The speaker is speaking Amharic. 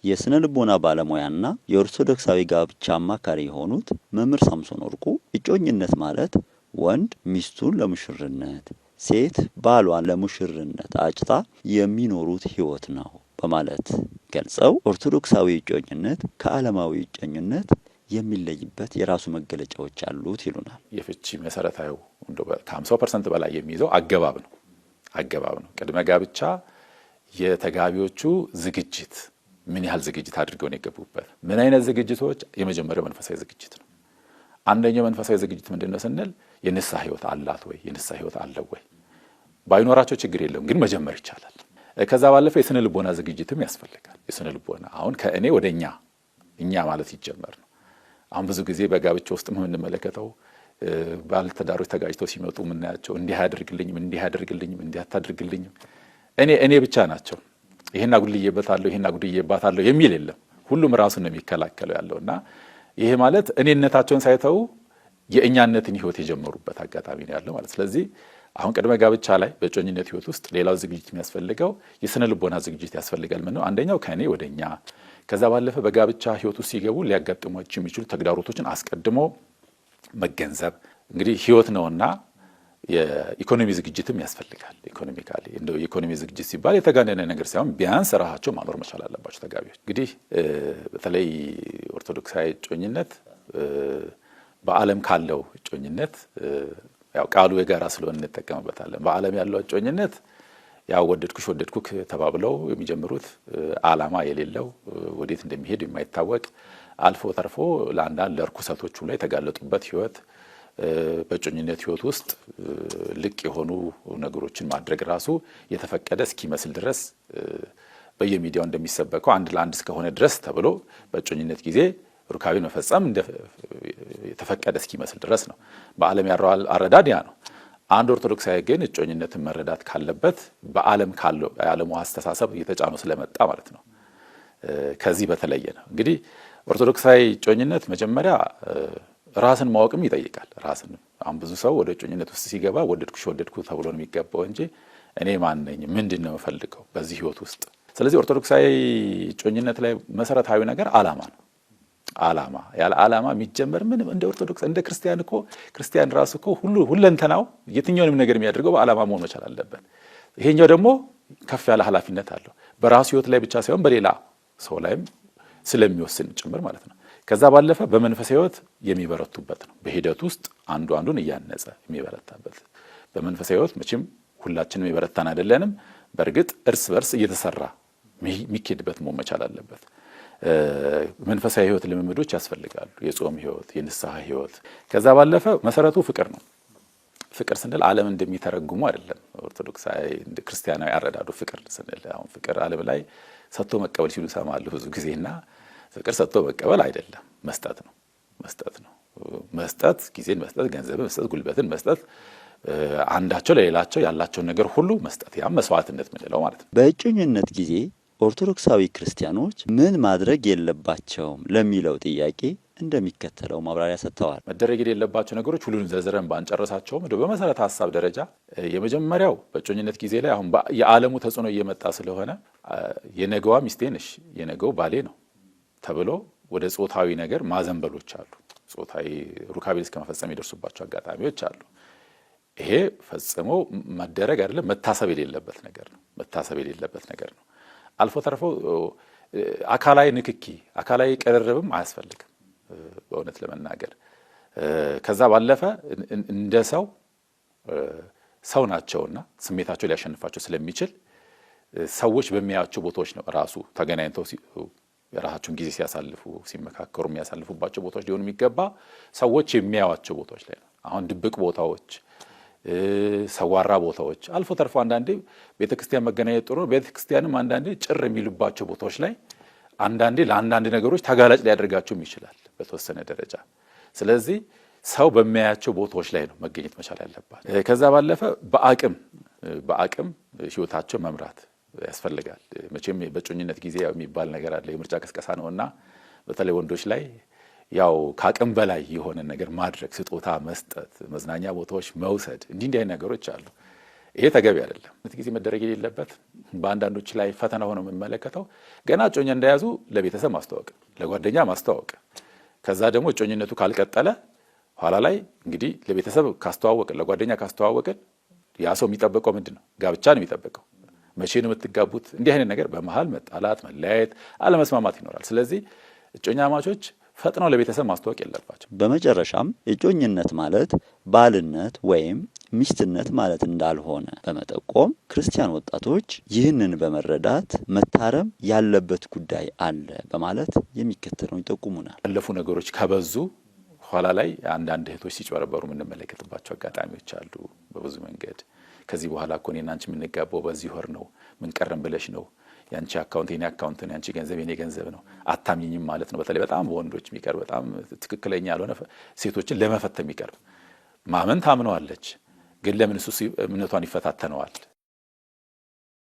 የስነ ልቦና ባለሙያና የኦርቶዶክሳዊ ጋብቻ አማካሪ የሆኑት መምህር ሳምሶን ወርቁ እጮኝነት ማለት ወንድ ሚስቱን ለሙሽርነት፣ ሴት ባሏን ለሙሽርነት አጭታ የሚኖሩት ህይወት ነው በማለት ገልጸው ኦርቶዶክሳዊ እጮኝነት ከዓለማዊ እጮኝነት የሚለይበት የራሱ መገለጫዎች አሉት ይሉናል። የፍቺ መሰረታዊ ከ50% በላይ የሚይዘው አገባብ ነው። ቅድመ ጋብቻ የተጋቢዎቹ ዝግጅት ምን ያህል ዝግጅት አድርገው ነው የገቡበት? ምን አይነት ዝግጅቶች? የመጀመሪያው መንፈሳዊ ዝግጅት ነው። አንደኛው መንፈሳዊ ዝግጅት ምንድነው ስንል የንስሐ ህይወት አላት ወይ? የንስሐ ህይወት አለው ወይ? ባይኖራቸው ችግር የለም፣ ግን መጀመር ይቻላል። ከዛ ባለፈ የስነ ልቦና ዝግጅትም ያስፈልጋል። የስነ ልቦና አሁን ከእኔ ወደ እኛ ማለት ይጀመር ነው። አሁን ብዙ ጊዜ በጋብቻ ውስጥ የምንመለከተው ባለትዳሮች ተጋጭተው ሲመጡ ምናያቸው እንዲህ አድርግልኝም እንዲህ አታድርግልኝም እኔ ብቻ ናቸው። ይሄን አጉድዬባታለሁ የሚል የለም። ሁሉም ራሱን ነው የሚከላከለው ያለውና ይሄ ማለት እኔነታቸውን ሳይተው የእኛነትን ህይወት የጀመሩበት አጋጣሚ ነው ያለው ማለት። ስለዚህ አሁን ቅድመ ጋብቻ ላይ በእጮኝነት ህይወት ውስጥ ሌላው ዝግጅት የሚያስፈልገው የስነ ልቦና ዝግጅት ያስፈልጋል። ምን ነው? አንደኛው ከኔ ወደኛ፣ ከዛ ባለፈ በጋብቻ ህይወት ውስጥ ሲገቡ ሊያጋጥሟቸው የሚችሉ ተግዳሮቶችን አስቀድሞ መገንዘብ። እንግዲህ ህይወት ነውና የኢኮኖሚ ዝግጅትም ያስፈልጋል። ኢኮኖሚካሊ እንደው የኢኮኖሚ ዝግጅት ሲባል የተጋነነ ነገር ሳይሆን ቢያንስ ራሳቸው ማኖር መቻል አለባቸው ተጋቢዎች። እንግዲህ በተለይ ኦርቶዶክሳዊ እጮኝነት በዓለም ካለው እጮኝነት ያው ቃሉ የጋራ ስለሆነ እንጠቀምበታለን። በዓለም ያለው እጮኝነት ያው ወደድኩክ ተባብለው የሚጀምሩት ዓላማ የሌለው ወዴት እንደሚሄድ የማይታወቅ አልፎ ተርፎ ለአንዳንድ ለርኩሰቶቹ ላይ የተጋለጡበት ህይወት በእጮኝነት ህይወት ውስጥ ልቅ የሆኑ ነገሮችን ማድረግ ራሱ የተፈቀደ እስኪመስል ድረስ በየሚዲያው እንደሚሰበከው አንድ ለአንድ እስከሆነ ድረስ ተብሎ በእጮኝነት ጊዜ ሩካቤን መፈጸም የተፈቀደ እስኪመስል ድረስ ነው። በዓለም ያለው አረዳድ ያ ነው። አንድ ኦርቶዶክሳዊ ግን እጮኝነትን መረዳት ካለበት በዓለም ካለው የዓለሙ አስተሳሰብ እየተጫኑ ስለመጣ ማለት ነው። ከዚህ በተለየ ነው። እንግዲህ ኦርቶዶክሳዊ እጮኝነት መጀመሪያ ራስን ማወቅም ይጠይቃል። ራስን አሁን ብዙ ሰው ወደ እጮኝነት ውስጥ ሲገባ ወደድኩ ተብሎ ነው የሚገባው እንጂ እኔ ማን ነኝ? ምንድነው የምፈልገው በዚህ ህይወት ውስጥ? ስለዚህ ኦርቶዶክሳዊ እጮኝነት ላይ መሰረታዊ ነገር ዓላማ ነው። ያለ ዓላማ የሚጀመር ምን እንደ ኦርቶዶክስ እንደ ክርስቲያን እኮ ክርስቲያን ራሱ እኮ ሁለንተናው የትኛውንም ነገር የሚያደርገው በዓላማ መሆን መቻል አለበት። ይሄኛው ደግሞ ከፍ ያለ ኃላፊነት አለው። በራሱ ህይወት ላይ ብቻ ሳይሆን በሌላ ሰው ላይም ስለሚወስን ጭምር ማለት ነው። ከዛ ባለፈ በመንፈሳዊ ህይወት የሚበረቱበት ነው። በሂደት ውስጥ አንዱን እያነጸ የሚበረታበት በመንፈሳዊ ህይወት መቼም ሁላችንም የበረታን አይደለንም። በእርግጥ እርስ በርስ እየተሰራ የሚኬድበት መሆን መቻል አለበት። መንፈሳዊ ህይወት ልምምዶች ያስፈልጋሉ። የጾም ህይወት፣ የንስሐ ህይወት። ከዛ ባለፈ መሰረቱ ፍቅር ነው። ፍቅር ስንል ዓለም እንደሚተረጉሙ አይደለም። ኦርቶዶክሳዊ እንደ ክርስቲያናዊ አረዳዱ ፍቅር ስንል አሁን ፍቅር ዓለም ላይ ሰጥቶ መቀበል ሲሉ ሰማለሁ ብዙ ጊዜና ፍቅር ሰጥቶ መቀበል አይደለም፣ መስጠት ነው። መስጠት ጊዜን መስጠት፣ ገንዘብን መስጠት፣ ጉልበትን መስጠት፣ አንዳቸው ለሌላቸው ያላቸውን ነገር ሁሉ መስጠት፣ ያም መስዋዕትነት ምንለው ማለት ነው። በእጮኝነት ጊዜ ኦርቶዶክሳዊ ክርስቲያኖች ምን ማድረግ የለባቸውም ለሚለው ጥያቄ እንደሚከተለው ማብራሪያ ሰጥተዋል። መደረግ የሌለባቸው ነገሮች ሁሉንም ዘርዝረን ባንጨርሳቸውም በመሰረተ ሐሳብ ደረጃ የመጀመሪያው በእጮኝነት ጊዜ ላይ አሁን የዓለሙ ተጽዕኖ እየመጣ ስለሆነ የነገዋ ሚስቴ ነሽ፣ የነገው ባሌ ነው ተብሎ ወደ ጾታዊ ነገር ማዘንበሎች አሉ። ጾታዊ ሩካቤ እስከ መፈጸም የደርሱባቸው አጋጣሚዎች አሉ። ይሄ ፈጽሞ መደረግ አይደለም፣ መታሰብ የሌለበት ነገር ነው። አልፎ ተርፎ አካላዊ ንክኪ፣ አካላዊ ቅርርብም አያስፈልግም በእውነት ለመናገር። ከዛ ባለፈ እንደ ሰው ናቸውና ስሜታቸው ሊያሸንፋቸው ስለሚችል ሰዎች በሚያያቸው ቦታዎች ነው ራሱ ተገናኝተው የራሳቸውን ጊዜ ሲያሳልፉ ሲመካከሩ የሚያሳልፉባቸው ቦታዎች ሊሆኑ የሚገባ ሰዎች የሚያዩዋቸው ቦታዎች ላይ ነው። አሁን ድብቅ ቦታዎች፣ ሰዋራ ቦታዎች፣ አልፎ ተርፎ አንዳንዴ ቤተክርስቲያን መገናኘት ጥሩ ነው። ቤተክርስቲያንም አንዳንዴ ጭር የሚሉባቸው ቦታዎች ላይ አንዳንዴ ለአንዳንድ ነገሮች ተጋላጭ ሊያደርጋቸውም ይችላል በተወሰነ ደረጃ። ስለዚህ ሰው በሚያያቸው ቦታዎች ላይ ነው መገኘት መቻል ያለባት። ከዛ ባለፈ በአቅም ህይወታቸው መምራት ያስፈልጋል። መቼም በእጮኝነት ጊዜ የሚባል ነገር አለ፣ የምርጫ ቅስቀሳ ነውና በተለይ ወንዶች ላይ ያው ከአቅም በላይ የሆነ ነገር ማድረግ፣ ስጦታ መስጠት፣ መዝናኛ ቦታዎች መውሰድ፣ እንዲህ አይነት ነገሮች አሉ። ይሄ ተገቢ አይደለም። ጊዜ መደረግ የሌለበት በአንዳንዶች ላይ ፈተና ሆኖ የምመለከተው ገና እጮኛ እንደያዙ ለቤተሰብ ማስተዋወቅ፣ ለጓደኛ ማስተዋወቅ፣ ከዛ ደግሞ እጮኝነቱ ካልቀጠለ ኋላ ላይ እንግዲህ ለቤተሰብ ካስተዋወቅን፣ ለጓደኛ ካስተዋወቅን ያ ሰው የሚጠበቀው ምንድን ነው? ጋብቻ ነው የሚጠበቀው። መቼ ነው የምትጋቡት? እንዲህ አይነት ነገር በመሃል መጣላት፣ መለያየት፣ አለመስማማት ይኖራል። ስለዚህ እጮኛ ማቾች ፈጥነው ለቤተሰብ ማስተዋወቅ የለባቸው። በመጨረሻም እጮኝነት ማለት ባልነት ወይም ሚስትነት ማለት እንዳልሆነ በመጠቆም ክርስቲያን ወጣቶች ይህንን በመረዳት መታረም ያለበት ጉዳይ አለ በማለት የሚከተለውን ይጠቁሙናል። ያለፉ ነገሮች ከበዙ ኋላ ላይ አንዳንድ እህቶች ሲጨበረበሩ የምንመለከትባቸው አጋጣሚዎች አሉ። በብዙ መንገድ ከዚህ በኋላ እኮ እኔና አንቺ የምንጋባው በዚህ ወር ነው፣ ምን ቀረም ብለሽ ነው፣ ያንቺ አካውንት የኔ አካውንት ነው፣ ያንቺ ገንዘብ የኔ ገንዘብ ነው፣ አታምኝም ማለት ነው። በተለይ በጣም በወንዶች የሚቀርብ በጣም ትክክለኛ ያልሆነ ሴቶችን ለመፈተን የሚቀርብ ማመን ታምነዋለች፣ ግን ለምን እሱ እምነቷን ይፈታተነዋል